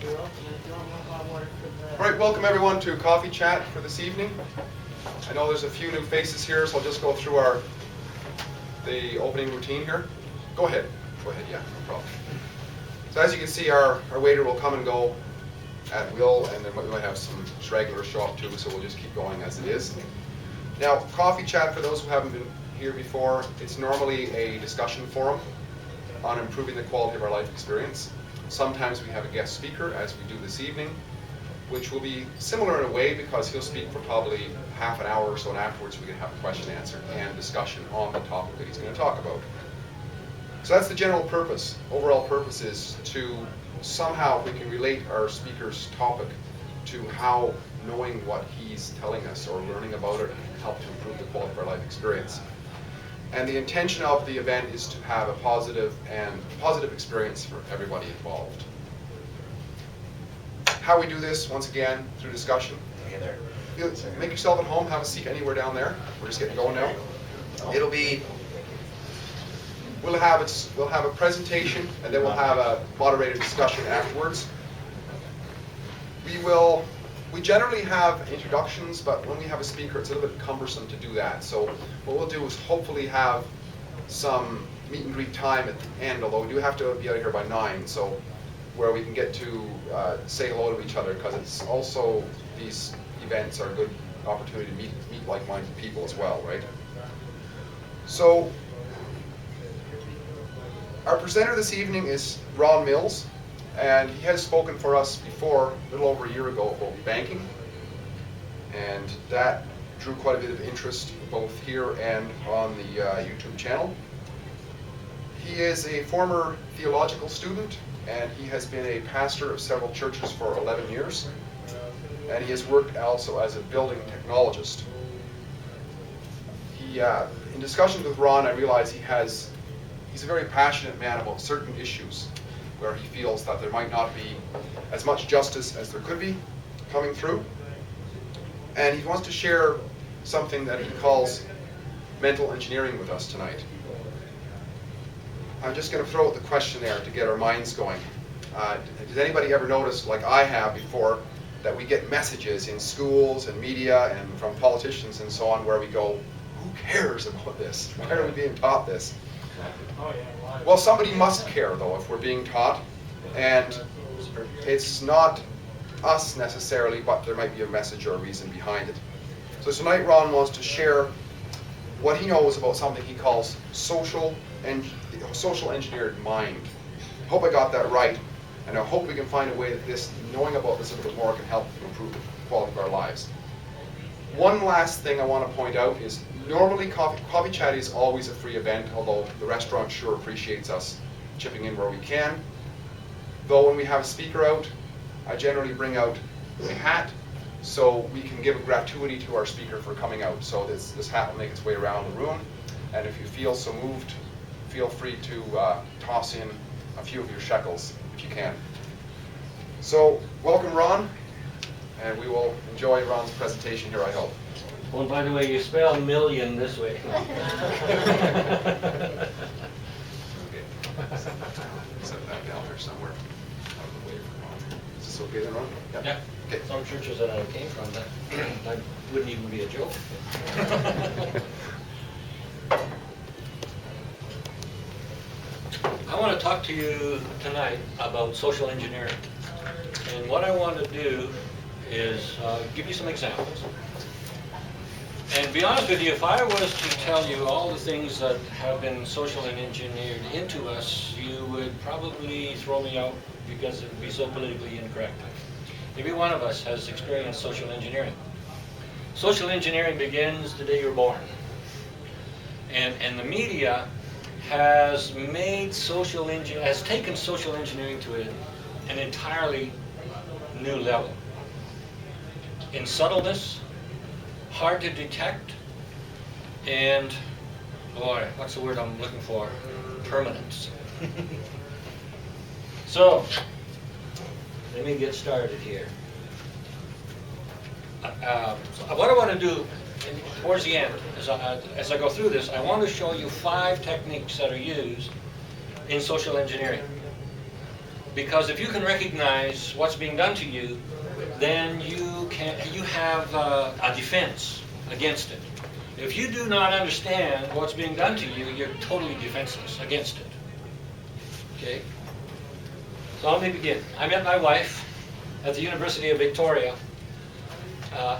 All right, welcome everyone to Coffee Chat for this evening. I know there's a few new faces here, so I'll just go through the opening routine here. Go ahead, yeah, no problem. So as you can see, our waiter will come and go at will, and then we might have some stragglers show up too, so we'll just keep going as it is. Now, Coffee Chat, for those who haven't been here before, it's normally a discussion forum on improving the quality of our life experience. Sometimes we have a guest speaker, as we do this evening, which will be similar in a way because he'll speak for probably half an hour or so, and afterwards we can have a question answer and discussion on the topic that he's going to talk about. So that's the general purpose. Overall purpose is to somehow, if we can relate our speaker's topic to how knowing what he's telling us or learning about it can help to improve the quality of our life experience. And the intention of the event is to have a positive experience for everybody involved. How we do this, once again, through discussion. Hey there. Make yourself at home, have a seat anywhere down there. We're just getting going now. We'll have a presentation, and then we'll have a moderated discussion afterwards. We generally have introductions, but when we have a speaker, it's a little bit cumbersome to do that. So what we'll do is hopefully have some meet and greet time at the end, although we do have to be out of here by 9, so where we can get to say hello to each other, because it's also, these events are a good opportunity to meet like-minded people as well, right? So our presenter this evening is Ron Mills. And he has spoken for us before, a little over a year ago, about banking. And that drew quite a bit of interest both here and on the YouTube channel. He is a former theological student, and he has been a pastor of several churches for 11 years. And he has worked also as a building technologist. In discussions with Ron, I realized he's a very passionate man about certain issues where he feels that there might not be as much justice as there could be coming through. And he wants to share something that he calls mental engineering with us tonight. I'm just going to throw out the question there to get our minds going. Does anybody ever notice, like I have before, that we get messages in schools and media and from politicians and so on where we go, who cares about this? Why are we being taught this? Well, somebody must care, though, if we're being taught, and it's not us necessarily, but there might be a message or a reason behind it. So tonight Ron wants to share what he knows about something he calls social engineered mind. I hope I got that right, and I hope we can find a way that knowing about this a little bit more can help improve the quality of our lives. One last thing I want to point out is normally Coffee Chat is always a free event, although the restaurant sure appreciates us chipping in where we can. Though when we have a speaker out, I generally bring out a hat so we can give a gratuity to our speaker for coming out. So this hat will make its way around the room, and if you feel so moved, feel free to toss in a few of your shekels if you can. So welcome, Ron, and we will enjoy Ron's presentation here, I hope. Oh, and by the way, you spell million this way. Okay. Set that down there somewhere. Out of the way for Ron. Is this okay then, Ron? Yeah. Okay. Some churches that I came from, that wouldn't even be a joke. I want to talk to you tonight about social engineering. And what I want to do is give you some examples. And be honest with you, if I was to tell you all the things that have been socially engineered into us, you would probably throw me out because it would be so politically incorrect. Every one of us has experienced social engineering. Social engineering begins the day you're born. And the media has taken social engineering to an entirely new level. In subtleness, hard to detect, and boy, what's the word I'm looking for? Permanence. So, let me get started here. What I want to do towards the end, as I go through this, I want to show you 5 techniques that are used in social engineering. Because if you can recognize what's being done to you, then you have a defense against it. If you do not understand what's being done to you, you're totally defenseless against it. Okay? So let me begin. I met my wife at the University of Victoria,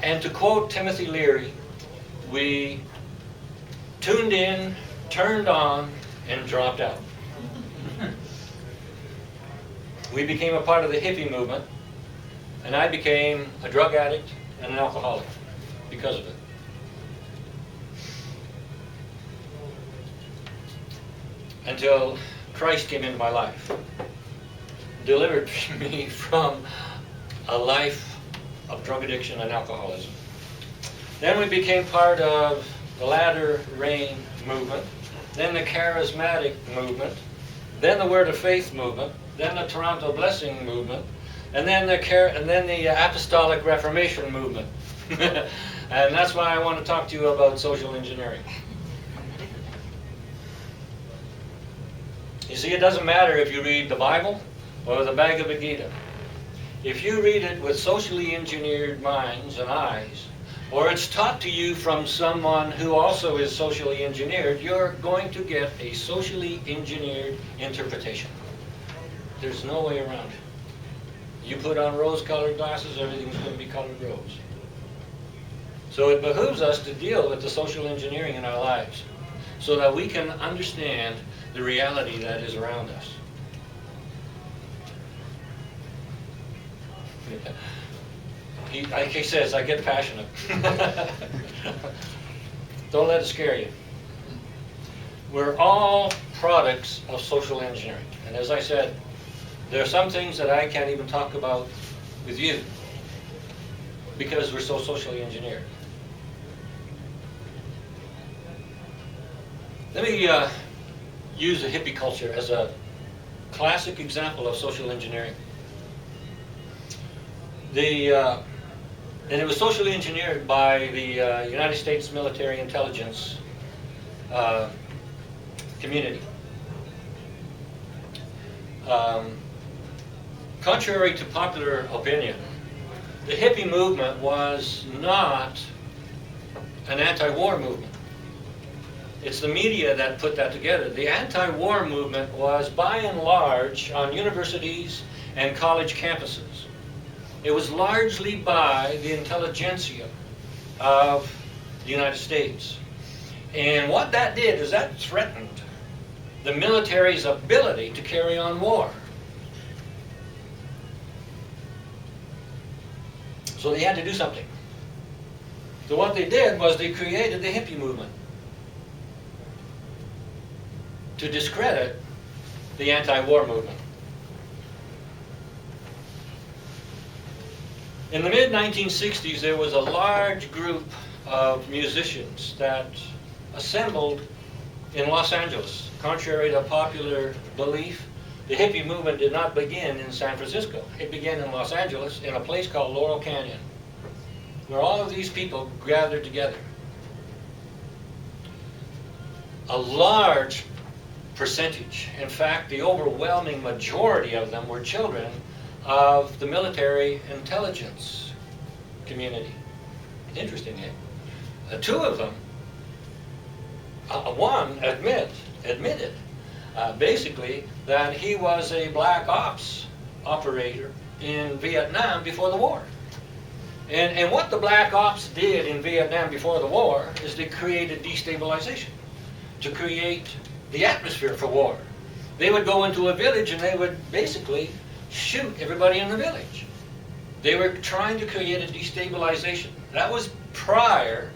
and to quote Timothy Leary, we tuned in, turned on, and dropped out. We became a part of the hippie movement, and I became a drug addict and an alcoholic because of it. Until Christ came into my life, delivered me from a life of drug addiction and alcoholism. Then we became part of the Latter Rain movement, then the Charismatic movement, then the Word of Faith movement, then the Toronto Blessing movement, and then the Apostolic Reformation movement. And that's why I want to talk to you about social engineering. You see, it doesn't matter if you read the Bible or the Bhagavad Gita. If you read it with socially engineered minds and eyes, or it's taught to you from someone who also is socially engineered, you're going to get a socially engineered interpretation. There's no way around it. You put on rose-colored glasses, everything's going to be colored rose. So it behooves us to deal with the social engineering in our lives so that we can understand the reality that is around us. Like he says, I get passionate. Don't let it scare you. We're all products of social engineering. And as I said, there are some things that I can't even talk about with you because we're so socially engineered. Let me use the hippie culture as a classic example of social engineering. And it was socially engineered by the United States military intelligence community. Contrary to popular opinion, the hippie movement was not an anti-war movement. It's the media that put that together. The anti-war movement was by and large on universities and college campuses. It was largely by the intelligentsia of the United States. And what that did is that threatened the military's ability to carry on war. So they had to do something. So what they did was they created the hippie movement to discredit the anti-war movement. In the mid-1960s, there was a large group of musicians that assembled in Los Angeles. Contrary to popular belief, the hippie movement did not begin in San Francisco. It began in Los Angeles in a place called Laurel Canyon, where all of these people gathered together. A large percentage, in fact, the overwhelming majority of them were children of the military intelligence community. Interesting, eh? Two of them, one admitted basically that he was a black ops operator in Vietnam before the war. And what the black ops did in Vietnam before the war is they created destabilization to create the atmosphere for war. They would go into a village and they would basically shoot everybody in the village. They were trying to create a destabilization. That was prior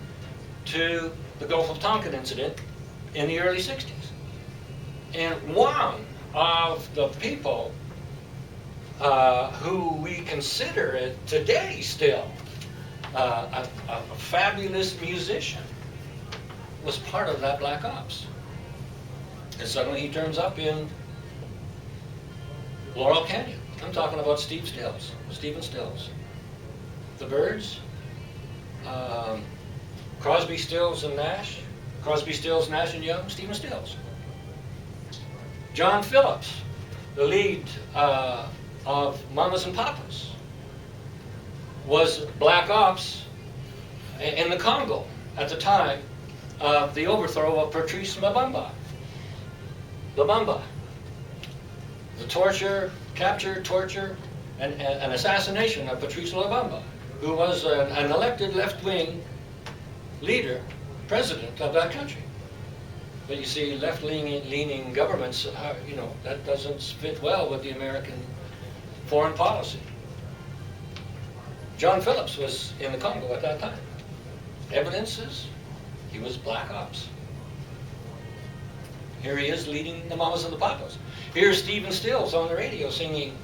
to the Gulf of Tonkin incident in the early 60s. And one of the people who we consider it today still a fabulous musician was part of that black ops. And suddenly he turns up in Laurel Canyon. I'm talking about Stephen Stills. The Byrds, Crosby, Stills, and Nash. Crosby, Stills, Nash and Young, Stephen Stills. John Phillips the lead of Mamas and Papas was Black Ops in the Congo at the time of the overthrow of Patrice Lumumba. The capture, torture, and assassination of Patrice Lumumba, who was an elected left-wing leader, president of that country. But you see, left-leaning governments, that doesn't fit well with the American foreign policy. John Phillips was in the Congo at that time. Evidence is he was Black Ops. Here he is leading the Mamas and the Papas. Here's Stephen Stills on the radio singing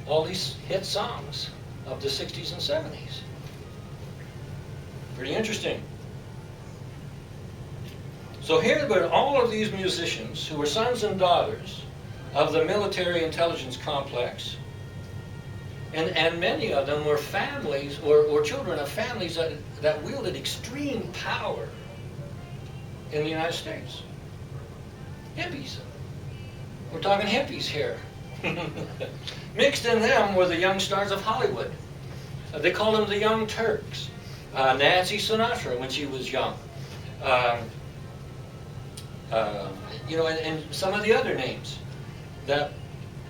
all these hit songs of the 60s and 70s. Pretty interesting. So here were all of these musicians who were sons and daughters of the military intelligence complex, and many of them were families or children of families that wielded extreme power in the United States. Hippies. We're talking hippies here. Mixed in them were the young stars of Hollywood. They called them the Young Turks. Nancy Sinatra when she was young. And some of the other names that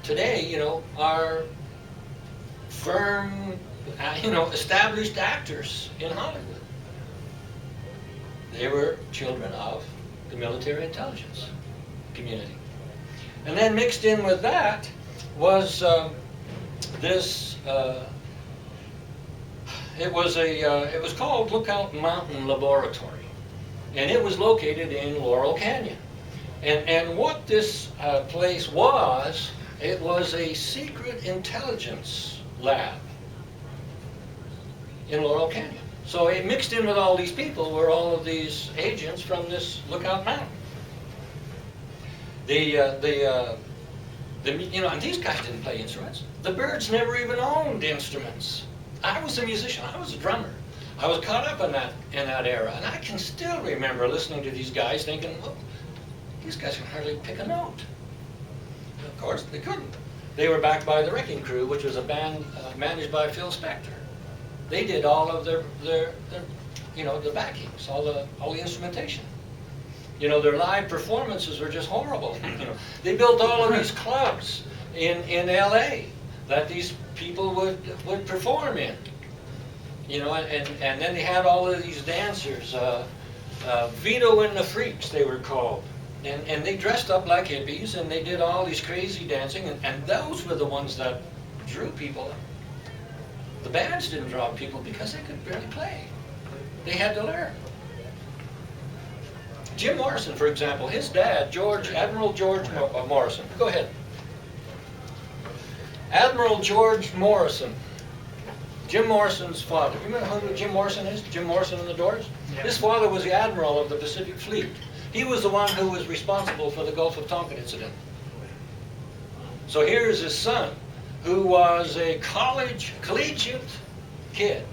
today, are firm, established actors in Hollywood. They were children of the military intelligence community. And then mixed in with that was it was called Lookout Mountain Laboratory, and it was located in Laurel Canyon. And what this place was, it was a secret intelligence lab in Laurel Canyon. So it mixed in with all these people were all of these agents from this Lookout Mountain. And these guys didn't play instruments. The Byrds never even owned instruments. I was a musician. I was a drummer. I was caught up in that era, and I can still remember listening to these guys, thinking, "Well, these guys can hardly pick a note." And of course, they couldn't. They were backed by the Wrecking Crew, which was a band managed by Phil Spector. They did all of their the backings, all the instrumentation. Their live performances were just horrible. They built all of these clubs in L.A. that these people would perform in. And then they had all of these dancers, Vito and the Freaks they were called. And they dressed up like hippies, and they did all these crazy dancing, and those were the ones that drew people. The bands didn't draw people because they could barely play. They had to learn. Jim Morrison, for example, his dad, Admiral George Morrison. Go ahead. Admiral George Morrison. Jim Morrison's father. You remember who Jim Morrison is? Jim Morrison and the Doors? Yeah. His father was the Admiral of the Pacific Fleet. He was the one who was responsible for the Gulf of Tonkin incident. So here's his son, who was a collegiate kid,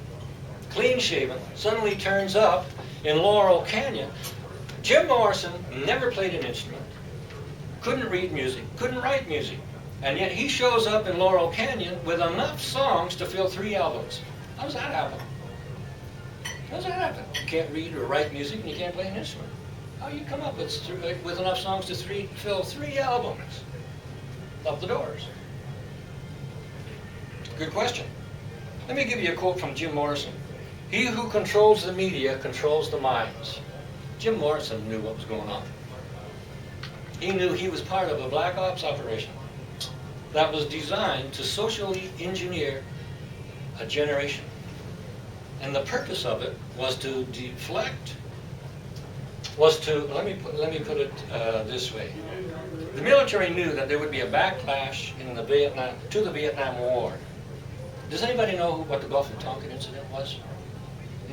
clean-shaven, suddenly turns up in Laurel Canyon. Jim Morrison never played an instrument, couldn't read music, couldn't write music, and yet he shows up in Laurel Canyon with enough songs to fill 3 albums. How does that happen? How does that happen? You can't read or write music and you can't play an instrument. How do you come up with enough songs to fill 3 albums of the Doors? Good question. Let me give you a quote from Jim Morrison. "He who controls the media controls the minds." Jim Morrison knew what was going on. He knew he was part of a Black Ops operation that was designed to socially engineer a generation. And the purpose of it was to deflect, let me put it this way. The military knew that there would be a backlash to the Vietnam War. Does anybody know what the Gulf of Tonkin incident was?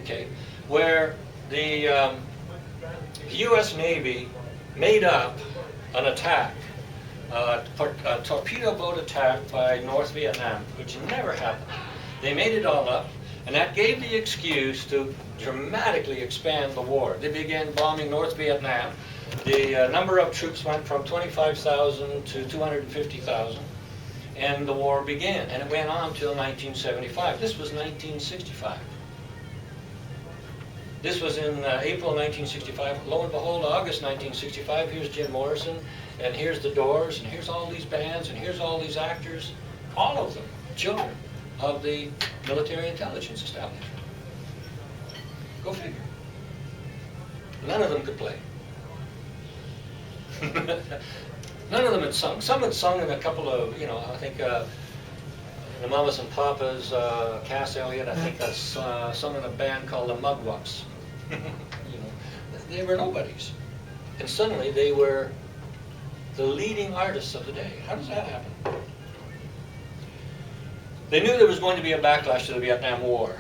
Okay, where the U.S. Navy made up an attack, a torpedo boat attack by North Vietnam, which never happened. They made it all up, and that gave the excuse to dramatically expand the war. They began bombing North Vietnam. The number of troops went from 25,000 to 250,000, and the war began. And it went on till 1975. This was 1965. This was in April 1965. Lo and behold, August 1965, here's Jim Morrison, and here's the Doors, and here's all these bands, and here's all these actors, all of them children of the military intelligence establishment. Go figure. None of them could play. None of them had sung. Some had sung in a couple of, I think the Mamas and Papas, Cass Elliot, I think that's sung in a band called the Mugwumps. They were nobodies. And suddenly they were the leading artists of the day. How does that happen? They knew there was going to be a backlash to the Vietnam War.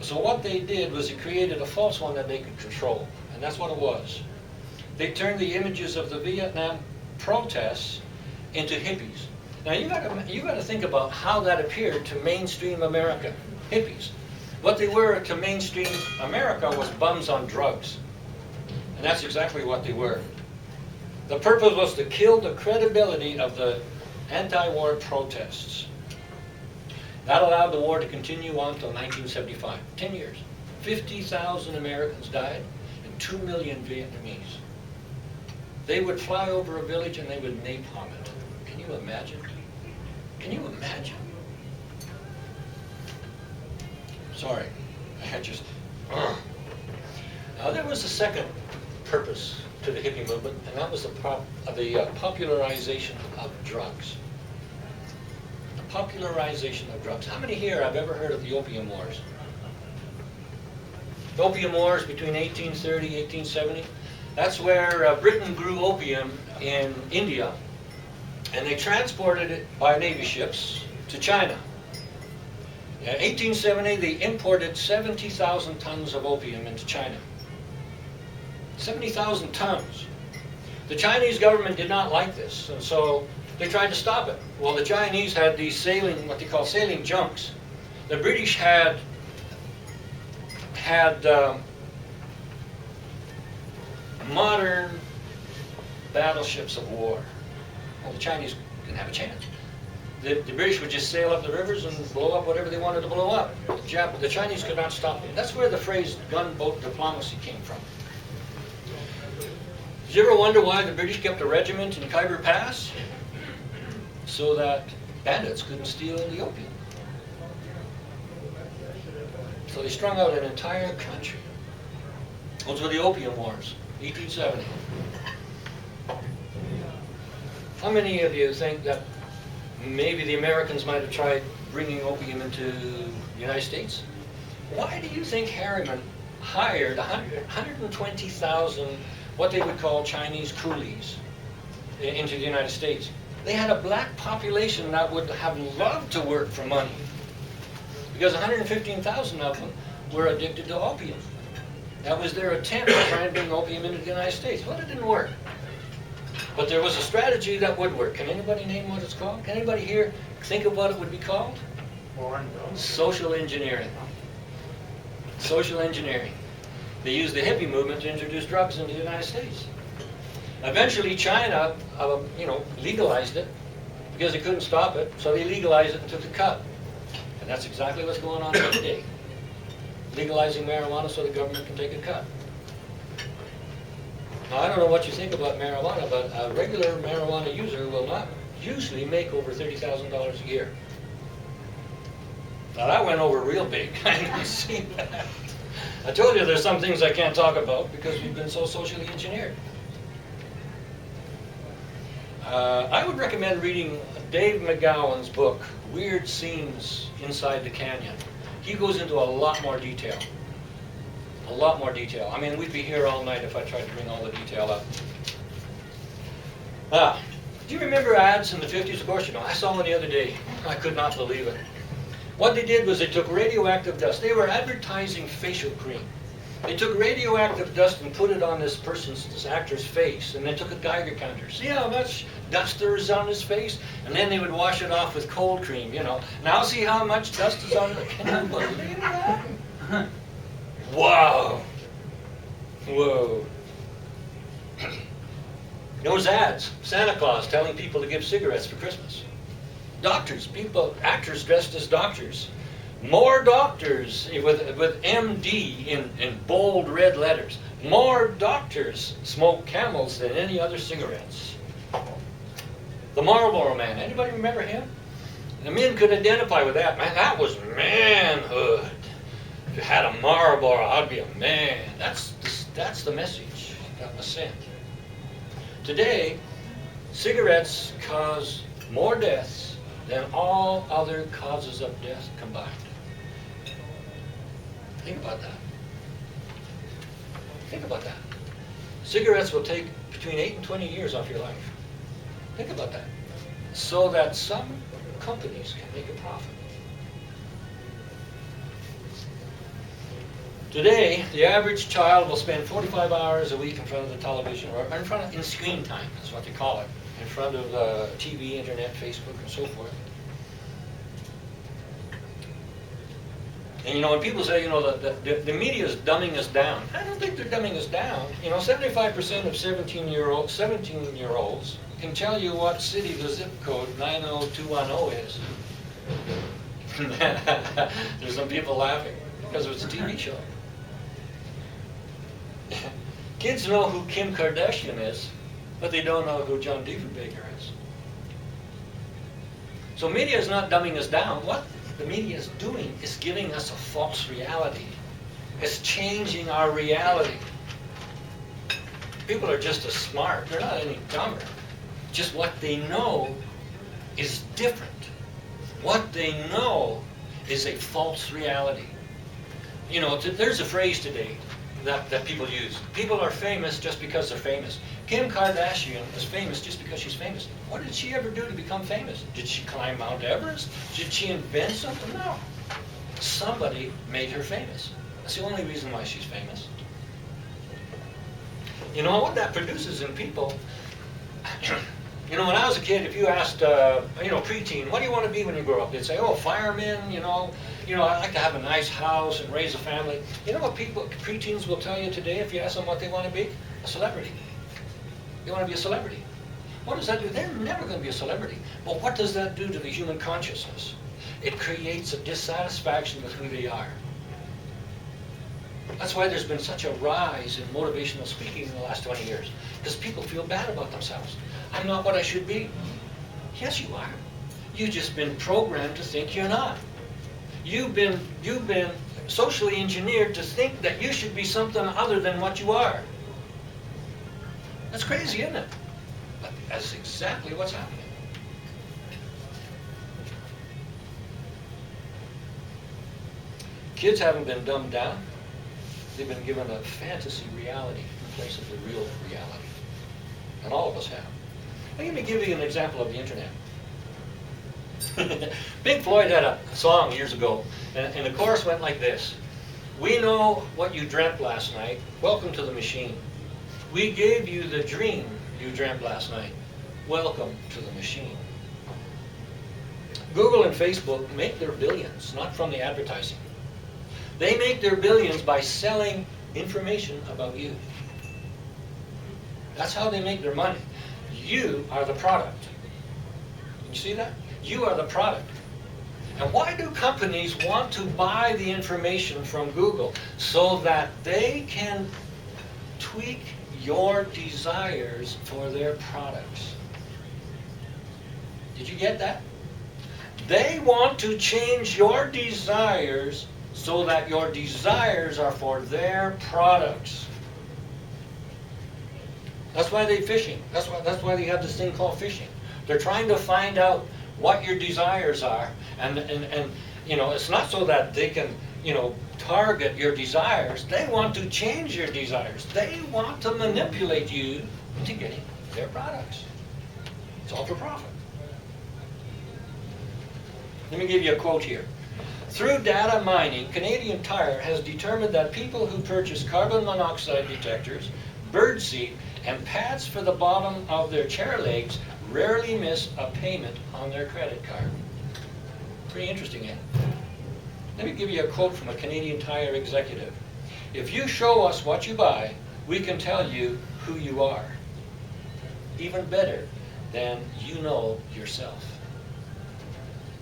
So what they did was they created a false one that they could control. And that's what it was. They turned the images of the Vietnam protests into hippies. Now you got to think about how that appeared to mainstream America. Hippies. What they were to mainstream America was bums on drugs. And that's exactly what they were. The purpose was to kill the credibility of the anti-war protests. That allowed the war to continue on until 1975. 10 years. 50,000 Americans died and 2 million Vietnamese. They would fly over a village and they would napalm it. Can you imagine? Can you imagine? Sorry, I had just... Now there was a second purpose to the hippie movement, and that was the popularization of drugs. The popularization of drugs. How many here have ever heard of the Opium Wars? The Opium Wars between 1830 and 1870. That's where Britain grew opium in India, and they transported it by Navy ships to China. In 1870, they imported 70,000 tons of opium into China. 70,000 tons. The Chinese government did not like this, and so they tried to stop it. Well, the Chinese had these sailing, what they call sailing junks. The British had modern battleships of war. Well, the Chinese didn't have a chance. The British would just sail up the rivers and blow up whatever they wanted to blow up. The Chinese could not stop them. That's where the phrase gunboat diplomacy came from. Did you ever wonder why the British kept a regiment in Khyber Pass? So that bandits couldn't steal the opium. So they strung out an entire country. Those were the Opium Wars, 1870. How many of you think that maybe the Americans might have tried bringing opium into the United States? Why do you think Harriman hired 120,000 what they would call Chinese coolies into the United States? They had a black population that would have loved to work for money, because 115,000 of them were addicted to opium. That was their attempt to try and bring opium into the United States. Well, it didn't work. But there was a strategy that would work. Can anybody name what it's called? Can anybody here think of what it would be called? Social engineering. Social engineering. They used the hippie movement to introduce drugs into the United States. Eventually, China, legalized it because they couldn't stop it, so they legalized it and took the cut. And that's exactly what's going on here today. Legalizing marijuana so the government can take a cut. Now, I don't know what you think about marijuana, but a regular marijuana user will not usually make over $30,000 a year. Now, that went over real big. I didn't see that. I told you there's some things I can't talk about because we've been so socially engineered. I would recommend reading Dave McGowan's book, Weird Scenes Inside the Canyon. He goes into a lot more detail. A lot more detail. I mean, we'd be here all night if I tried to bring all the detail up. Do you remember ads in the 50s? Of course you know. I saw one the other day. I could not believe it. What they did was they took radioactive dust. They were advertising facial cream. They took radioactive dust and put it on this actor's face, and then took a Geiger counter. See how much dust there is on his face? And then they would wash it off with cold cream, Now see how much dust is on it? Can you believe that? Wow. Whoa. Those ads, Santa Claus telling people to give cigarettes for Christmas. Doctors, people, actors dressed as doctors. More doctors with MD in bold red letters. More doctors smoke Camels than any other cigarettes. The Marlboro Man, anybody remember him? The men could identify with that. Man, that was manhood. If you had a Marlboro, I'd be a man. That's the message that was sent. Today, cigarettes cause more deaths than all other causes of death combined. Think about that. Think about that. Cigarettes will take between 8 and 20 years off your life. Think about that. So that some companies can make a profit. Today, the average child will spend 45 hours a week in front of the television, or in screen time, that's what they call it, in front of TV, internet, Facebook, and so forth. And you know, when people say, you know, the media is dumbing us down, I don't think they're dumbing us down. You know, 75% of 17-year-olds can tell you what city the zip code 90210 is. There's some people laughing because it's a TV show. Kids know who Kim Kardashian is, but they don't know who John Diefenbaker is. So media is not dumbing us down. What the media is doing is giving us a false reality. It's changing our reality. People are just as smart. They're not any dumber. Just what they know is different. What they know is a false reality. You know, there's a phrase today that people use. People are famous just because they're famous. Kim Kardashian is famous just because she's famous. What did she ever do to become famous? Did she climb Mount Everest? Did she invent something? No. Somebody made her famous. That's the only reason why she's famous. You know what that produces in people? You know, when I was a kid, if you asked, you know, preteen, what do you want to be when you grow up? They'd say, oh, fireman, you know, I'd like to have a nice house and raise a family. You know what preteens will tell you today if you ask them what they want to be? A celebrity. They want to be a celebrity. What does that do? They're never going to be a celebrity. But what does that do to the human consciousness? It creates a dissatisfaction with who they are. That's why there's been such a rise in motivational speaking in the last 20 years. Because people feel bad about themselves. I'm not what I should be. Yes, you are. You've just been programmed to think you're not. You've been socially engineered to think that you should be something other than what you are. That's crazy, isn't it? But that's exactly what's happening. Kids haven't been dumbed down. They've been given a fantasy reality in place of the real reality. And all of us have. Let me give you an example of the internet. Pink Floyd had a song years ago, and the chorus went like this. We know what you dreamt last night. Welcome to the machine. We gave you the dream you dreamt last night. Welcome to the machine. Google and Facebook make their billions, not from the advertising. They make their billions by selling information about you. That's how they make their money. You are the product. Can you see that? You are the product. And why do companies want to buy the information from Google? So that they can tweak your desires for their products. Did you get that? They want to change your desires so that your desires are for their products. That's why they're phishing. That's why they have this thing called phishing. They're trying to find out what your desires are, and you know, it's not so that they can, you know, target your desires. They want to change your desires. They want to manipulate you into getting their products. It's all for profit. Let me give you a quote here. Through data mining, Canadian Tire has determined that people who purchase carbon monoxide detectors, birdseed, and pads for the bottom of their chair legs rarely miss a payment on their credit card. Pretty interesting, eh? Let me give you a quote from a Canadian Tire executive. If you show us what you buy, we can tell you who you are. even better than you know yourself.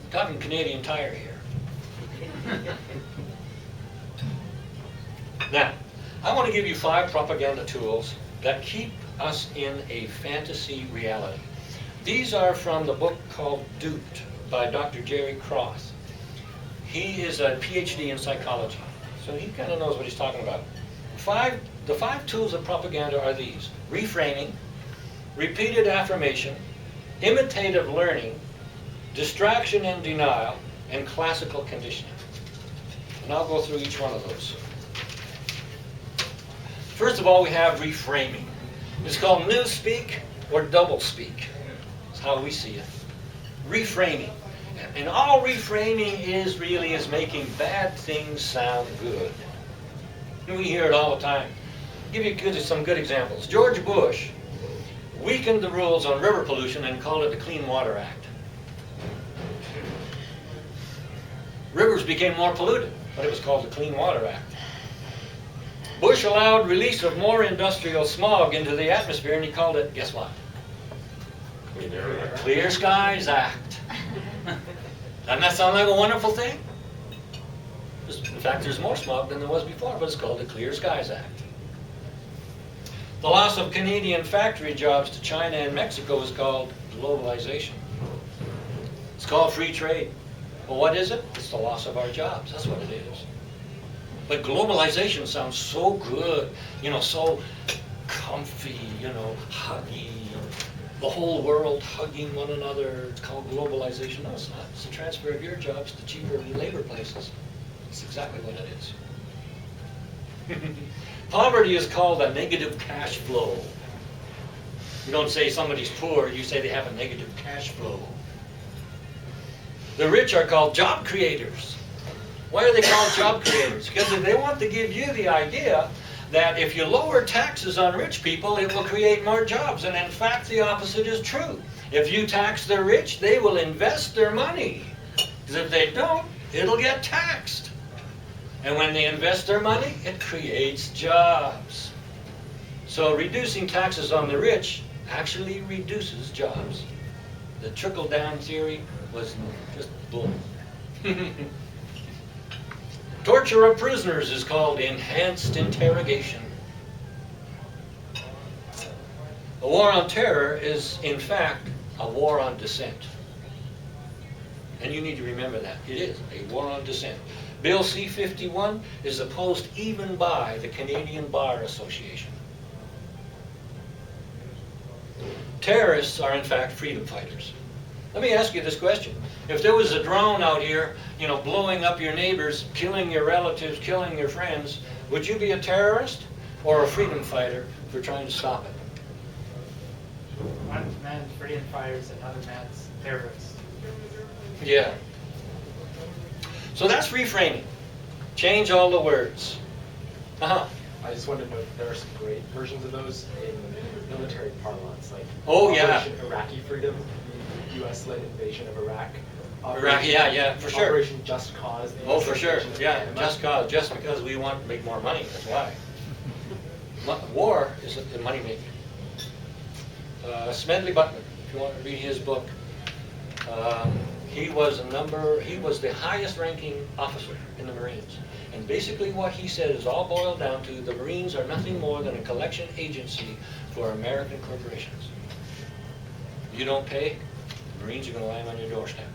I'm talking Canadian Tire here. Now, I want to give you 5 propaganda tools that keep us in a fantasy reality. These are from the book called Duped by Dr. Jerry Cross. He is a PhD in psychology, so he kind of knows what he's talking about. The 5 tools of propaganda are these: reframing, repeated affirmation, imitative learning, distraction and denial, and classical conditioning. And I'll go through each one of those. First of all, we have reframing. It's called newspeak or doublespeak. That's how we see it. Reframing. And all reframing is really is making bad things sound good. We hear it all the time. I'll give you some good examples. George Bush weakened the rules on river pollution and called it the Clean Water Act. Rivers became more polluted, but it was called the Clean Water Act. Bush allowed release of more industrial smog into the atmosphere, and he called it, guess what? Clear Skies Act. Doesn't that sound like a wonderful thing? In fact, there's more smog than there was before, but it's called the Clear Skies Act. The loss of Canadian factory jobs to China and Mexico is called globalization. It's called free trade. Well, what is it? It's the loss of our jobs. That's what it is. But globalization sounds so good, so comfy, huggy, the whole world hugging one another. It's called globalization. No, it's not. It's the transfer of your jobs to cheaper labor places. It's exactly what it is. Poverty is called a negative cash flow. You don't say somebody's poor, you say they have a negative cash flow. The rich are called job creators. Why are they called job creators? Because they want to give you the idea that if you lower taxes on rich people, it will create more jobs. And in fact, the opposite is true. If you tax the rich, they will invest their money. Because if they don't, it'll get taxed. And when they invest their money, it creates jobs. So reducing taxes on the rich actually reduces jobs. The trickle-down theory was just bull. Torture of prisoners is called enhanced interrogation. The war on terror is, in fact, a war on dissent. And you need to remember that. It is a war on dissent. Bill C-51 is opposed even by the Canadian Bar Association. Terrorists are, in fact, freedom fighters. Let me ask you this question. If there was a drone out here, blowing up your neighbors, killing your relatives, killing your friends, would you be a terrorist or a freedom fighter for trying to stop it? One man's freedom fighters, another man's terrorists. Yeah. So that's reframing. Change all the words. Uh-huh. I just wanted to note there are some great versions of those in military parlance, like Operation Iraqi Freedom, the U.S.-led invasion of Iraq. Iraq, yeah, for sure. Operation Just Cause. Oh, for sure. Yeah, just cause, just because we want to make more money. That's why. War is a money making. Smedley Butler, if you want to read his book, he was the highest ranking officer in the Marines. And basically what he said is all boiled down to the Marines are nothing more than a collection agency for American corporations. You don't pay, the Marines are going to land on your doorstep.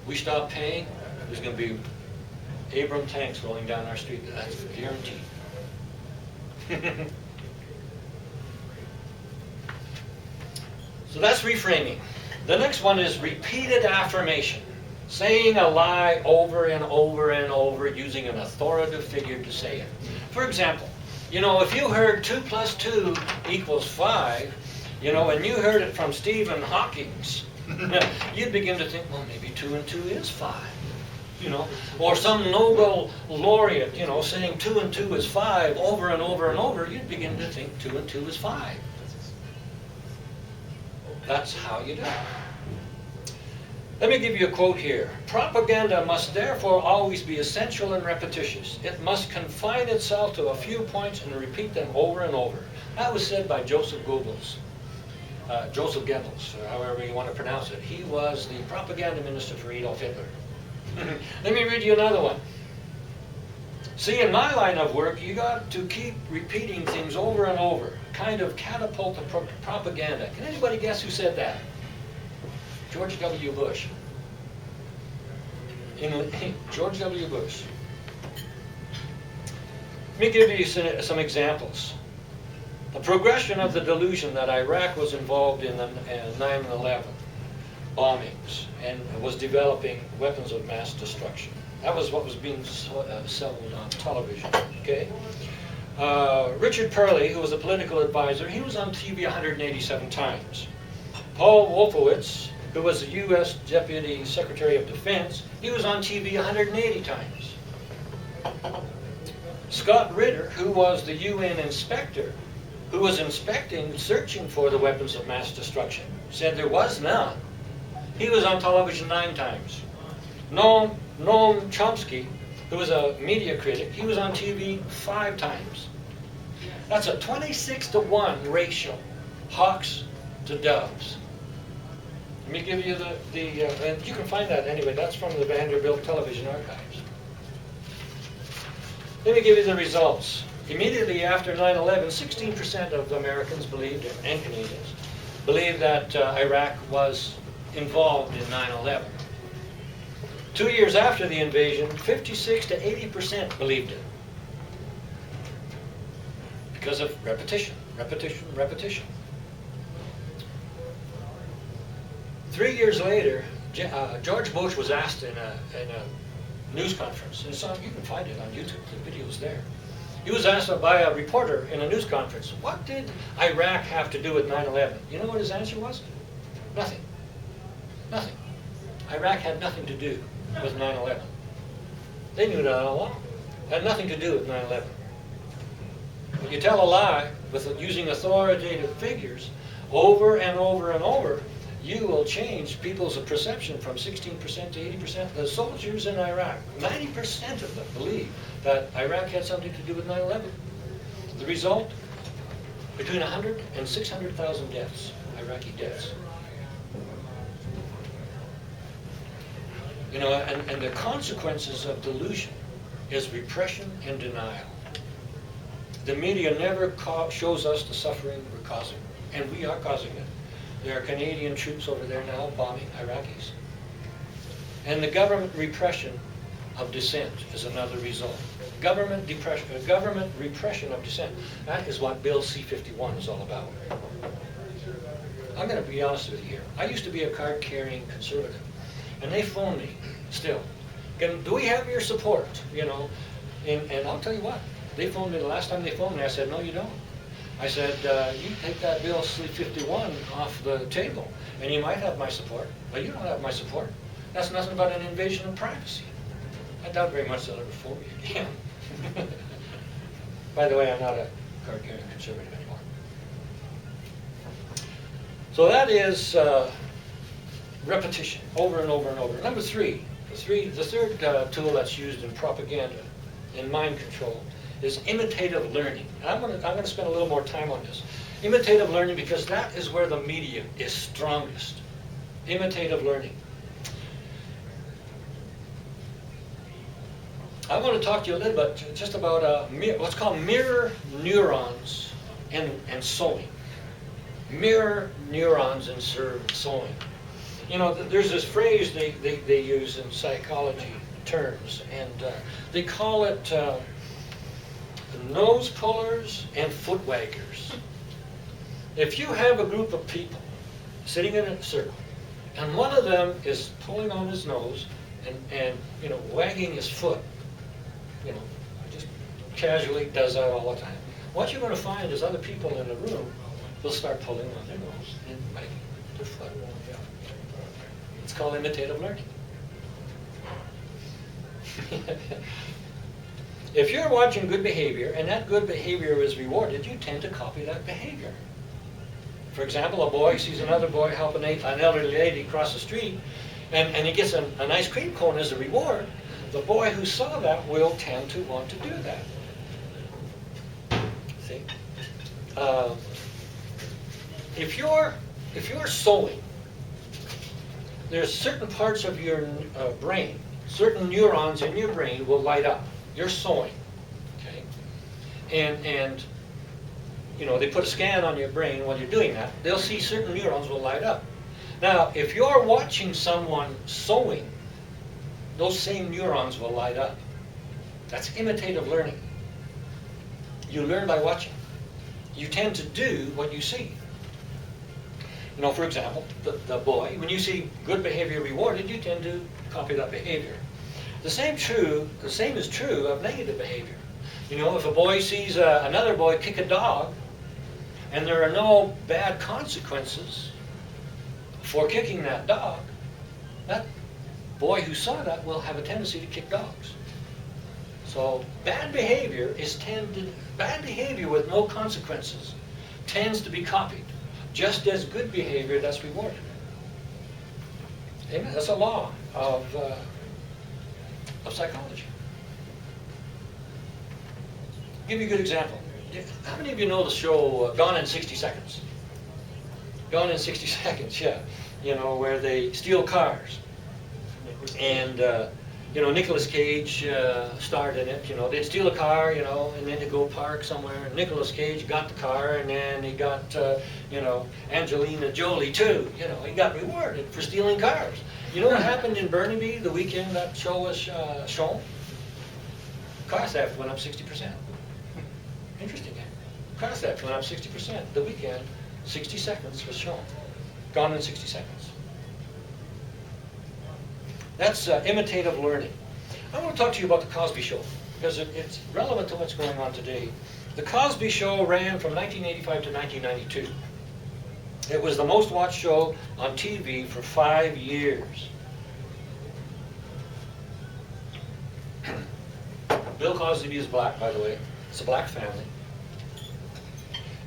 We stop paying, there's going to be Abram tanks rolling down our street. That's guaranteed. So that's reframing. The next one is repeated affirmation. Saying a lie over and over and over using an authoritative figure to say it. For example, if you heard 2 + 2 = 5, and you heard it from Stephen Hawking, you'd begin to think, well, maybe 2 and 2 is 5. Or some Nobel laureate, saying 2 and 2 is 5 over and over and over, you'd begin to think 2 and 2 is 5. That's how you do it. Let me give you a quote here. Propaganda must therefore always be essential and repetitious. It must confine itself to a few points and repeat them over and over. That was said by Joseph Goebbels. Joseph Goebbels, or however you want to pronounce it. He was the propaganda minister for Adolf Hitler. Let me read you another one. See, in my line of work, you got to keep repeating things over and over, kind of catapult the propaganda. Can anybody guess who said that? George W. Bush. George W. Bush. Let me give you some examples. The progression of the delusion that Iraq was involved in the 9/11 bombings and was developing weapons of mass destruction. That was what was being sold on television, okay? Richard Perley, who was a political advisor, he was on TV 187 times. Paul Wolfowitz, who was the U.S. Deputy Secretary of Defense, he was on TV 180 times. Scott Ritter, who was the UN inspector, who was inspecting, searching for the weapons of mass destruction, said there was none. He was on television 9 times. Noam Chomsky, who was a media critic, he was on TV 5 times. That's a 26-to-1 ratio, hawks to doves. Let me give you and you can find that anyway, that's from the Vanderbilt Television Archives. Let me give you the results. Immediately after 9/11, 16% of Americans believed, and Canadians, believed that Iraq was involved in 9/11. 2 years after the invasion, 56 to 80% believed it. Because of repetition, repetition, repetition. 3 years later, George Bush was asked in a news conference, and you can find it on YouTube, the video's there. He was asked by a reporter in a news conference, what did Iraq have to do with 9/11? You know what his answer was? Nothing. Nothing. Iraq had nothing to do with 9/11. They knew that all along. It had nothing to do with 9/11. When you tell a lie with using authoritative figures over and over and over, you will change people's perception from 16% to 80%. The soldiers in Iraq, 90% of them believe that Iraq had something to do with 9/11. The result, between 100 and 600,000 deaths, Iraqi deaths. You know, and the consequences of delusion is repression and denial. The media never shows us the suffering we're causing, and we are causing it. There are Canadian troops over there now bombing Iraqis. And the government repression of dissent is another result. Government repression of dissent. That is what Bill C-51 is all about. I'm going to be honest with you here. I used to be a card-carrying conservative, and they phone me still. Do we have your support? You know, and I'll tell you what. They phoned me the last time they phoned me. I said, no, you don't. I said, you take that Bill C-51 off the table, and you might have my support, but you don't have my support. That's nothing but an invasion of privacy. I doubt very much they'll ever phone me again. By the way, I'm not a card-carrying conservative anymore. So that is repetition, over and over and over. Number three, the third tool that's used in propaganda, in mind control, is imitative learning. And I'm going to spend a little more time on this. Imitative learning, because that is where the media is strongest. Imitative learning. I want to talk to you a little bit just about what's called mirror neurons and sewing. Mirror neurons and sewing. You know, there's this phrase they use in psychology terms, and they call it nose pullers and foot waggers. If you have a group of people sitting in a circle, and one of them is pulling on his nose and you know, wagging his foot, you know, just casually does that all the time, what you're going to find is other people in the room will start pulling on their nose and wagging their foot. It's called imitative learning. If you're watching good behavior and that good behavior is rewarded, you tend to copy that behavior. For example, a boy sees another boy helping an elderly lady cross the street, and he gets an ice cream cone as a reward. The boy who saw that will tend to want to do that. See? If you're if you're sewing, there's certain parts of your brain, certain neurons in your brain will light up. You're sewing, okay? And you know, they put a scan on your brain while you're doing that. They'll see certain neurons will light up. Now, if you're watching someone sewing, those same neurons will light up. That's imitative learning. You learn by watching. You tend to do what you see. You know, for example, the boy, when you see good behavior rewarded, you tend to copy that behavior. The same is true of negative behavior. You know, if a boy sees another boy kick a dog, and there are no bad consequences for kicking that dog, that boy who saw that will have a tendency to kick dogs. So bad behavior with no consequences tends to be copied, just as good behavior that's rewarded. Amen. That's a law of psychology. I'll give you a good example. How many of you know the show Gone in 60 Seconds? Gone in 60 Seconds, yeah. You know, where they steal cars. And, you know, Nicolas Cage starred in it. You know, they'd steal a car, you know, and then they'd go park somewhere. Nicolas Cage got the car, and then he got, you know, Angelina Jolie too. You know, he got rewarded for stealing cars. You know what happened in Burnaby the weekend that show was shown? Car theft went up 60%. Interesting, eh? Car theft went up 60%. The weekend, 60 Seconds was shown. Gone in 60 Seconds. That's imitative learning. I want to talk to you about the Cosby Show, because it's relevant to what's going on today. The Cosby Show ran from 1985 to 1992. It was the most watched show on TV for 5 years. Bill Cosby is black, by the way. It's a black family.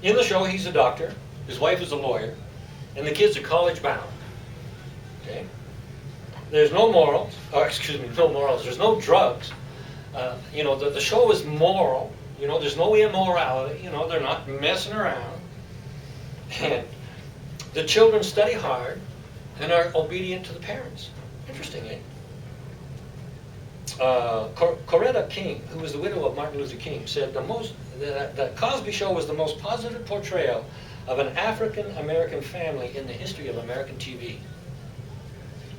In the show, he's a doctor. His wife is a lawyer. And the kids are college bound. Okay? There's no morals. No morals. There's no drugs. You know, the show is moral. You know, there's no immorality. You know, they're not messing around. And the children study hard and are obedient to the parents. Interesting, eh? Coretta King, who was the widow of Martin Luther King, said the Cosby Show was the most positive portrayal of an African-American family in the history of American TV.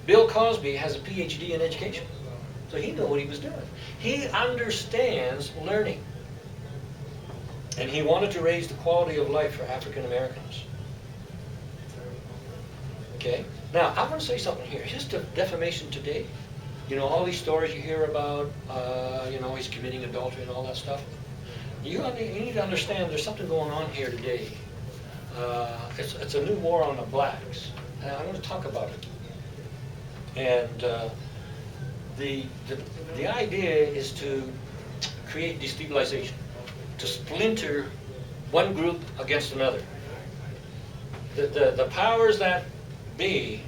Bill Cosby has a PhD in education, so he knew what he was doing. He understands learning, and he wanted to raise the quality of life for African-Americans. Okay? Now, I want to say something here. Here's defamation today. You know, all these stories you hear about, you know, he's committing adultery and all that stuff. You need to understand there's something going on here today. It's a new war on the blacks. And I want to talk about it. And the idea is to create destabilization, to splinter one group against another. The powers that be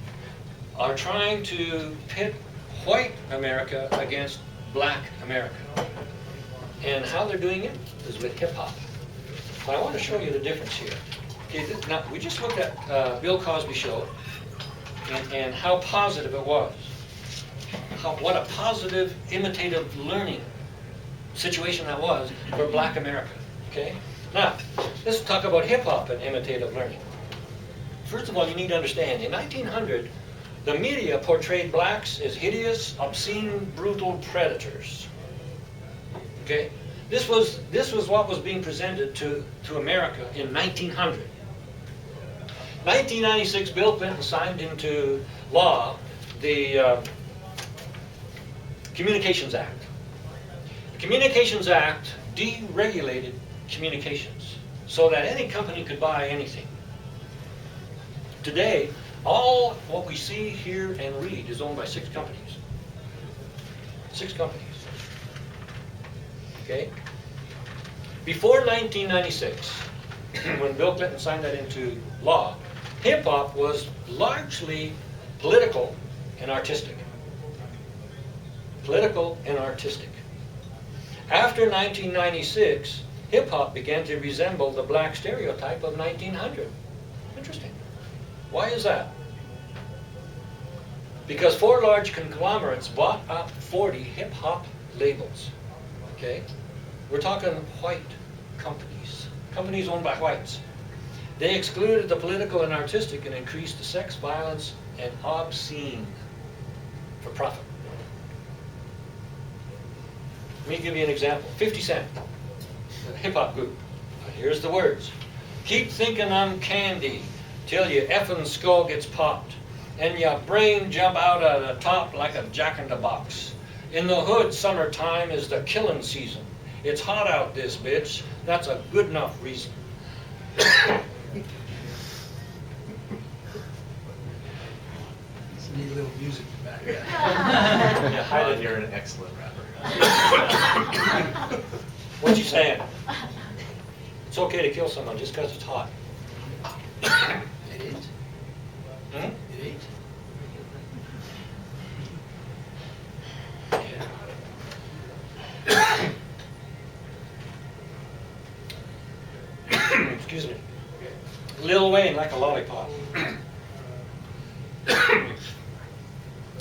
are trying to pit white America against black America. And how they're doing it is with hip-hop. But I want to show you the difference here. Okay, now, we just looked at Bill Cosby Show and how positive it was. What a positive imitative learning situation that was for black America. Okay? Now, let's talk about hip-hop and imitative learning. First of all, you need to understand, in 1900, the media portrayed blacks as hideous, obscene, brutal predators. Okay? This was what was being presented to America in 1900. 1996, Bill Clinton signed into law the Communications Act. The Communications Act deregulated communications so that any company could buy anything. Today, all what we see, hear, and read is owned by 6 companies. 6 companies. Okay? Before 1996, when Bill Clinton signed that into law, hip-hop was largely political and artistic. Political and artistic. After 1996, hip-hop began to resemble the black stereotype of 1900. Interesting. Why is that? Because 4 large conglomerates bought up 40 hip-hop labels, okay? We're talking white companies, companies owned by whites. They excluded the political and artistic and increased the sex, violence, and obscene for profit. Let me give you an example. 50 Cent, the hip-hop group. Here's the words. Keep thinking I'm candy till your effing skull gets popped and your brain jump out of the top like a jack-in-the-box. In the hood, summertime is the killing season. It's hot out this bitch. That's a good enough reason. Just need a little music to back it up. Yeah, hide it. You're an excellent rapper. What you saying? It's okay to kill someone just because it's hot. It ain't. Hmm? It ain't. Excuse me. Lil Wayne like a lollipop.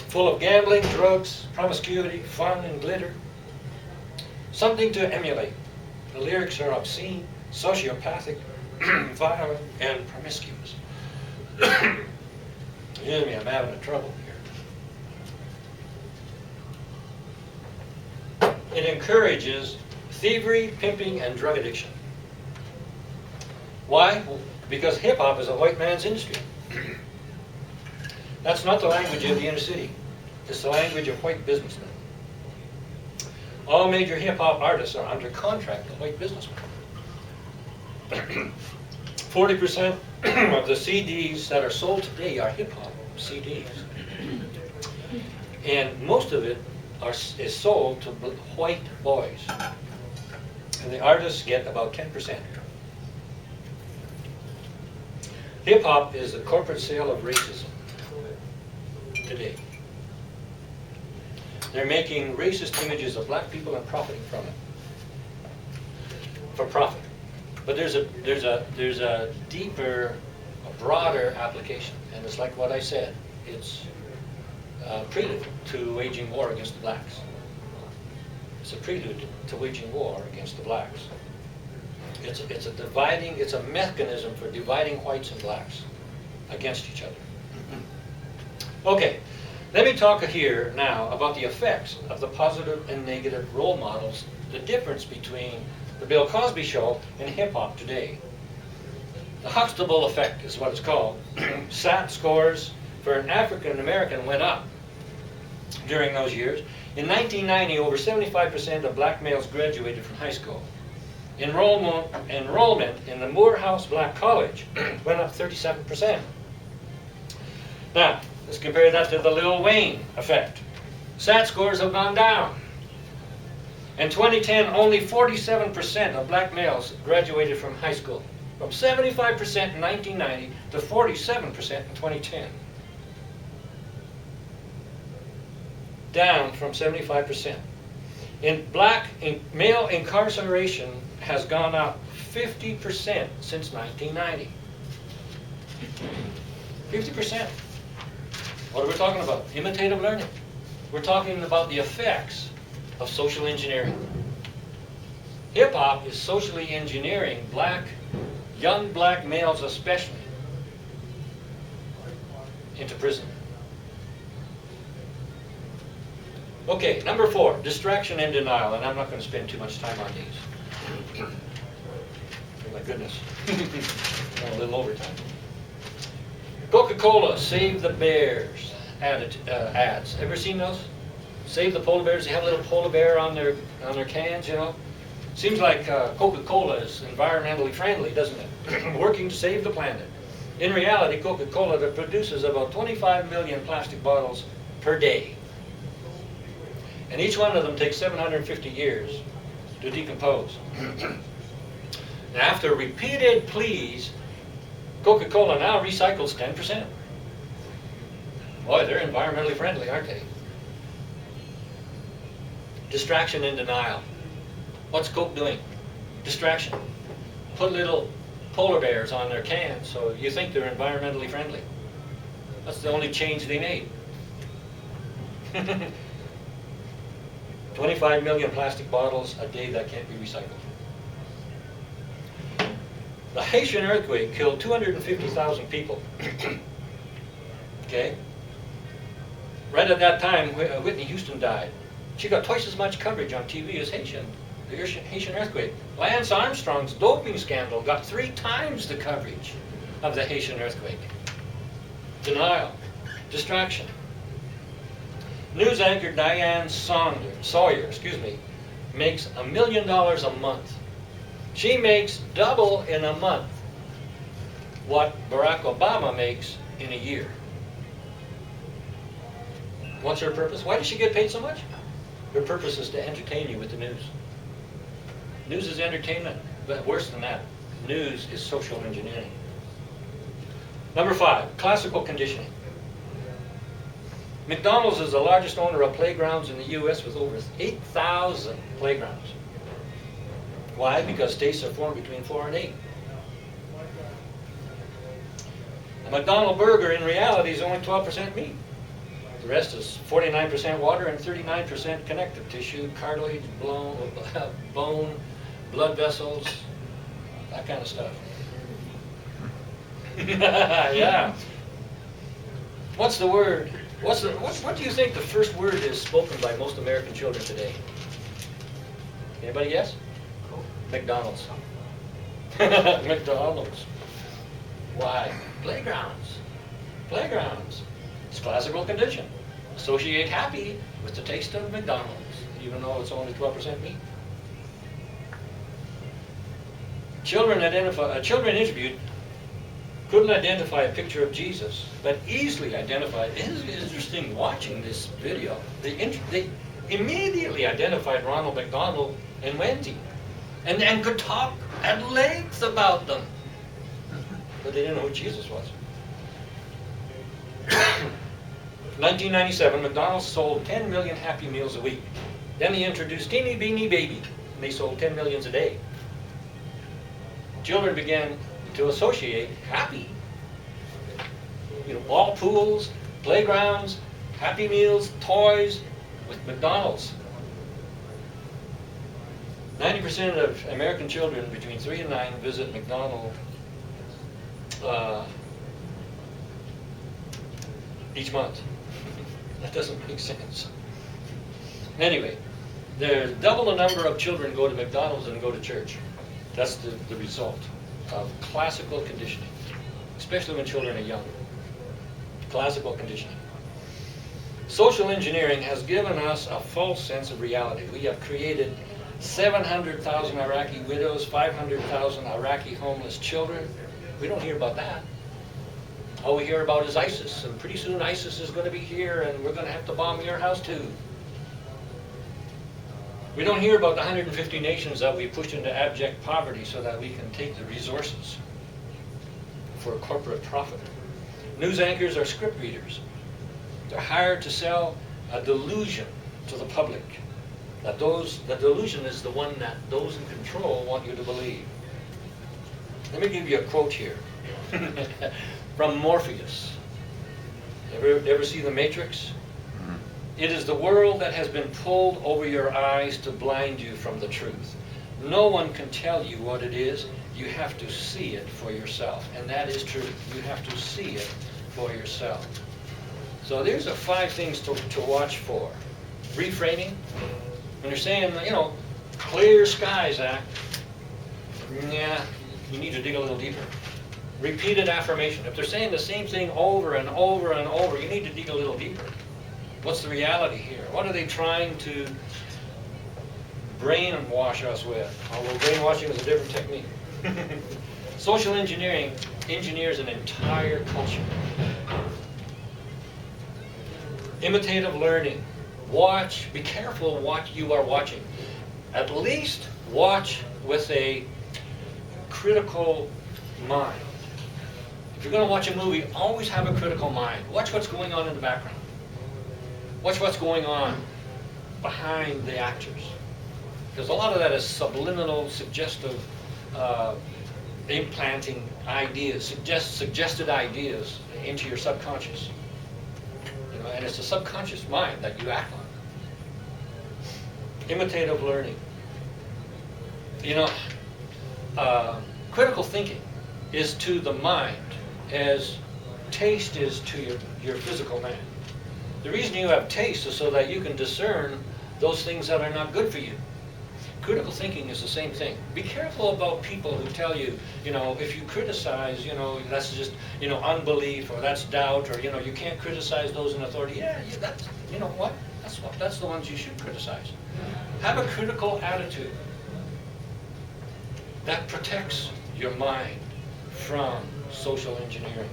Full of gambling, drugs, promiscuity, fun, and glitter. Something to emulate. The lyrics are obscene, sociopathic, violent, and promiscuous. Excuse me, I'm having a trouble here. It encourages thievery, pimping, and drug addiction. Why? Well, because hip-hop is a white man's industry. That's not the language of the inner city. It's the language of white businessmen. All major hip-hop artists are under contract to white businessmen. 40% of the CDs that are sold today are hip-hop CDs. And most of it is sold to white boys. And the artists get about 10%. Hip-hop is the corporate sale of racism today. They're making racist images of black people and profiting from it. For profit. But there's a deeper, a broader application. And it's like what I said. It's a prelude to waging war against the blacks. It's a prelude to waging war against the blacks. It's a mechanism for dividing whites and blacks against each other. Okay, let me talk here now about the effects of the positive and negative role models, the difference between the Bill Cosby Show and hip-hop today. The Huxtable effect is what it's called. SAT scores for an African American went up during those years. In 1990, over 75% of black males graduated from high school. Enrollment in the Morehouse Black College went up 37%. Now, let's compare that to the Lil Wayne effect. SAT scores have gone down. In 2010, only 47% of black males graduated from high school, from 75% in 1990 to 47% in 2010. Down from 75%. Male incarceration has gone up 50% since 1990. 50%. What are we talking about? Imitative learning. We're talking about the effects of social engineering. Hip-hop is socially engineering young black males especially, into prison. Okay, number 4, distraction and denial, and I'm not going to spend too much time on these. Oh my goodness, a little overtime. Coca-Cola, Save the Bears ads. Ever seen those? Save the polar bears. They have a little polar bear on their cans, you know. Seems like Coca-Cola is environmentally friendly, doesn't it? Working to save the planet. In reality, Coca-Cola produces about 25 million plastic bottles per day. And each one of them takes 750 years to decompose. Now, after repeated pleas, Coca-Cola now recycles 10%. Boy, they're environmentally friendly, aren't they? Distraction and denial. What's Coke doing? Distraction. Put little polar bears on their cans so you think they're environmentally friendly. That's the only change they made. 25 million plastic bottles a day that can't be recycled. The Haitian earthquake killed 250,000 people. Okay? Right at that time, Whitney Houston died. She got twice as much coverage on TV as the Haitian earthquake. Lance Armstrong's doping scandal got 3 times the coverage of the Haitian earthquake. Denial, distraction. News anchor Diane Sawyer, makes $1 million a month. She makes double in a month what Barack Obama makes in a year. What's her purpose? Why does she get paid so much? Her purpose is to entertain you with the news. News is entertainment, but worse than that, news is social engineering. Number 5, classical conditioning. McDonald's is the largest owner of playgrounds in the U.S. with over 8,000 playgrounds. Why? Because states are formed between 4 and 8. A McDonald's burger in reality is only 12% meat. The rest is 49% water and 39% connective tissue, cartilage, bone, blood vessels, that kind of stuff. Yeah. What's the word? What do you think the first word is spoken by most American children today? Anybody guess? McDonald's. McDonald's. Why? Playgrounds. Playgrounds. It's classical condition. Associate happy with the taste of McDonald's, even though it's only 12% meat. Children interviewed couldn't identify a picture of Jesus, but easily identified. It is interesting watching this video. They immediately identified Ronald McDonald and Wendy, and could talk at length about them, but they didn't know who Jesus was. 1997, McDonald's sold 10 million Happy Meals a week. Then they introduced Teeny Beanie Baby, and they sold 10 millions a day. Children began to associate happy, ball pools, playgrounds, Happy Meals, toys, with McDonald's. 90% of American children between 3 and 9 visit McDonald's each month. That doesn't make sense. Anyway, there's double the number of children go to McDonald's than go to church. That's the result of classical conditioning, especially when children are young. Classical conditioning. Social engineering has given us a false sense of reality. We have created 700,000 Iraqi widows, 500,000 Iraqi homeless children. We don't hear about that. All we hear about is ISIS, and pretty soon ISIS is going to be here, and we're going to have to bomb your house too. We don't hear about the 150 nations that we pushed into abject poverty so that we can take the resources for corporate profit. News anchors are script readers. They're hired to sell a delusion to the public. The delusion is the one that those in control want you to believe. Let me give you a quote here from Morpheus. Ever see The Matrix? It is the world that has been pulled over your eyes to blind you from the truth. No one can tell you what it is. You have to see it for yourself. And that is true. You have to see it for yourself. So there's 5 things to watch for. Reframing. When you're saying, clear skies act, yeah, you need to dig a little deeper. Repeated affirmation. If they're saying the same thing over and over and over, you need to dig a little deeper. What's the reality here? What are they trying to brainwash us with? Although brainwashing is a different technique. Social engineering engineers an entire culture. Imitative learning. Watch, be careful what you are watching. At least watch with a critical mind. If you're going to watch a movie, always have a critical mind. Watch what's going on in the background. Watch what's going on behind the actors. Because a lot of that is subliminal, suggestive implanting ideas, suggested ideas into your subconscious. You know, and it's the subconscious mind that you act on. Imitative learning. You know, critical thinking is to the mind as taste is to your physical man. The reason you have taste is so that you can discern those things that are not good for you. Critical thinking is the same thing. Be careful about people who tell you, you know, if you criticize, you know, that's just, you know, unbelief or that's doubt or, you know, you can't criticize those in authority. Yeah, that's, you know what? That's the ones you should criticize. Have a critical attitude. That protects your mind from social engineering.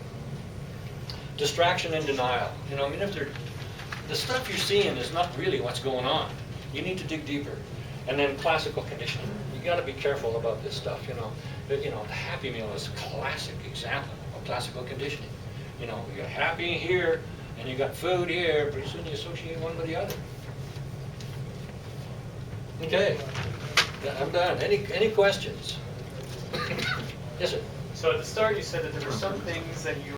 Distraction and denial. You know, I mean, if the stuff you're seeing is not really what's going on, you need to dig deeper. And then classical conditioning. You got to be careful about this stuff. You know, the Happy Meal is a classic example of classical conditioning. You know, you're happy here and you got food here. Pretty soon you associate one with the other. Okay, I'm done. Any questions? Yes, sir. So at the start, you said that there were some things that you